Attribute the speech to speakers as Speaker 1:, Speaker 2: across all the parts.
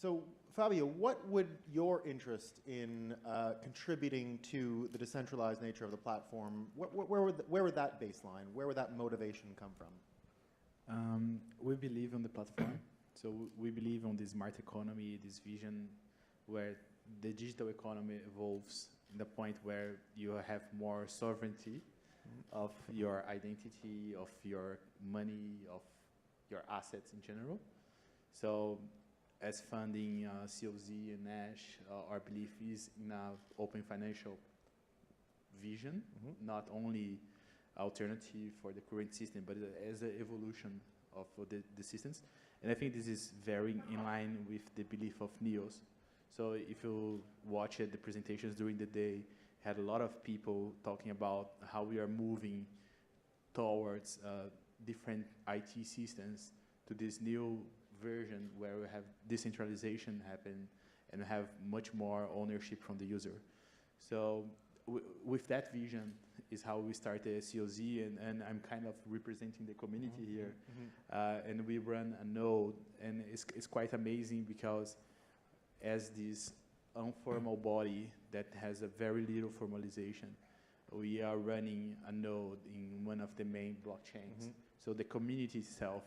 Speaker 1: So, Fabio, what would your interest in contributing to the decentralized nature of the platform, where would that baseline, where would that motivation come from?
Speaker 2: We believe on the platform. So we believe on this smart economy, this vision where the digital economy evolves in the point where you have more sovereignty of your identity, of your money, of your assets in general. So as funding COZ and NASH, our belief is in an open financial vision, not only alternative for the current system, but as an evolution of the systems. And I think this is very in line with the belief of NEOs. So if you watch the presentations during the day, had a lot of people talking about how we are moving towards different IT systems to this new version where we have decentralization happen and have much more ownership from the user. So with that vision is how we started COZ, and I'm kind of representing the community here. And we run a node, and it's quite amazing because as this informal body that has a very little formalization, we are running a node in one of the main blockchains. So the community itself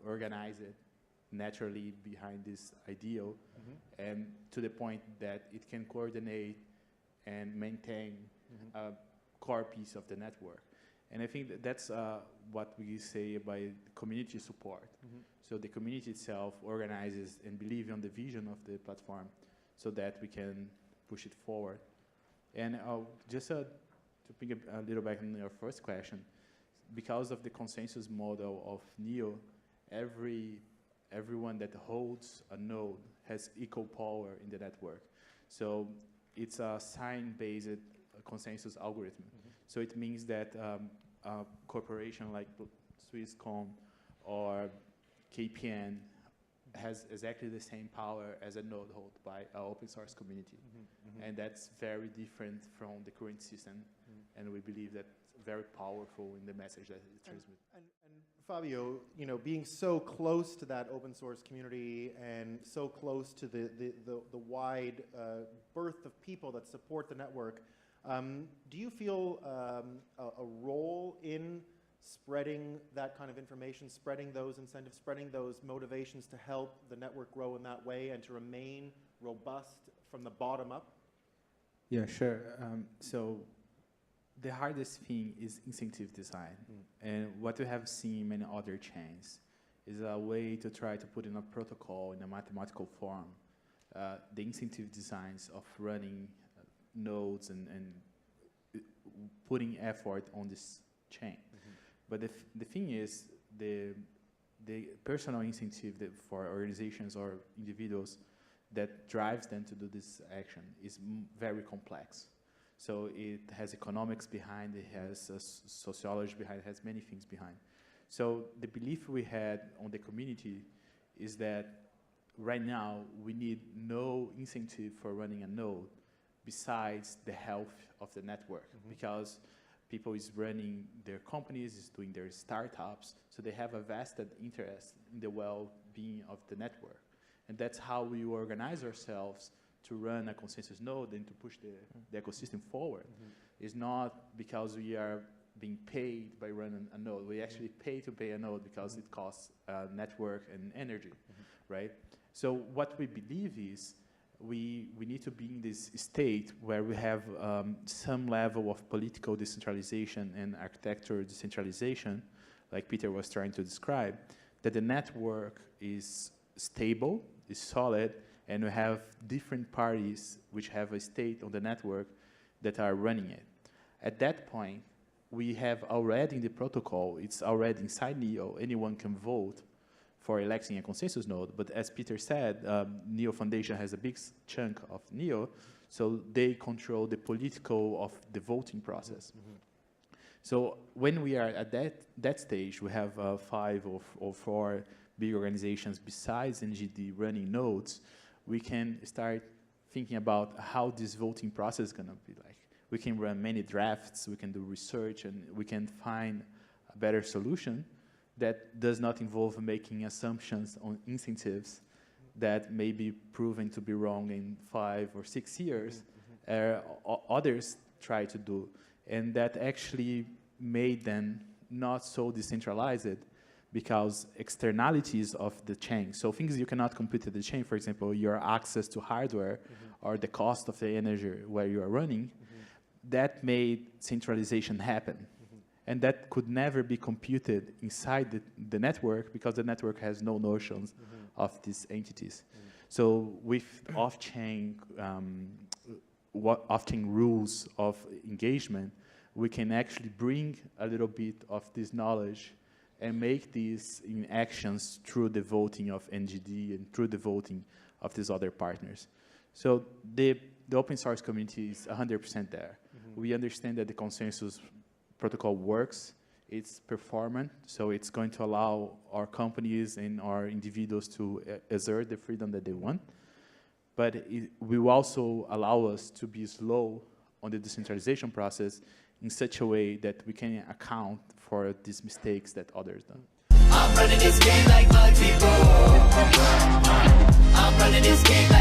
Speaker 2: organized it naturally behind this ideal, and to the point that it can coordinate and maintain a core piece of the network. And I think that's what we say by community support. So the community itself organizes and believes on the vision of the platform so that we can push it forward. And just to bring a little back on your first question, because of the consensus model of NEO, everyone that holds a node has equal power in the network. So it's a sign-based consensus algorithm. So it means that a corporation like Swisscom or KPN has exactly the same power as a node held by an open source community. And that's very different from the current system. And we believe that's very powerful in the message that it transmits.
Speaker 1: And Fabio, you know, being so close to that open source community and so close to the wide birth of people that support the network, do you feel a role in spreading that kind of information, spreading those incentives, spreading those motivations to help the network grow in that way and to remain robust from the bottom up?
Speaker 2: Yeah, sure. So the hardest thing is incentive design. And what we have seen in many other chains is a way to try to put in a protocol in a mathematical form, the incentive designs of running nodes and putting effort on this chain. But the thing is, the personal incentive for organizations or individuals that drives them to do this action is very complex. So it has economics behind, it has sociology behind, it has many things behind. So the belief we had on the community is that right now we need no incentive for running a node besides the health of the network, because people is running their companies, is doing their startups, so they have a vested interest in the well-being of the network. And that's how we organize ourselves to run a consensus node and to push the ecosystem forward. It's not because we are being paid by running a node. We actually pay to pay a node because it costs network and energy, right? So what we believe is we need to be in this state where we have some level of political decentralization and architecture decentralization, like Peter was trying to describe, that the network is stable, is solid, and we have different parties which have a state on the network that are running it. At that point, we have already in the protocol, it's already inside NEO, anyone can vote for electing a consensus node, but as Peter said, NEO Foundation has a big chunk of NEO, so they control the political of the voting process. So when we are at that stage, we have 5 or 4 big organizations besides NGD running nodes. We can start thinking about how this voting process is gonna be like. We can run many drafts, we can do research, and we can find a better solution that does not involve making assumptions on incentives that may be proven to be wrong in 5 or 6 years, others try to do. And that actually made them not so decentralized because externalities of the chain, so things you cannot compute at the chain, for example, your access to hardware or the cost of the energy where you are running, that made centralization happen. And that could never be computed inside the network because the network has no notions of these entities. So with off-chain rules of engagement, we can actually bring a little bit of this knowledge and make these in actions through the voting of NGD and through the voting of these other partners. So the open source community is 100% there. We understand that the consensus protocol works, it's performant, so it's going to allow our companies and our individuals to exert the freedom that they want. But it will also allow us to be slow on the decentralization process in such a way that we can account for these mistakes that others do.
Speaker 3: I'm running this game like my people. I'm running this game like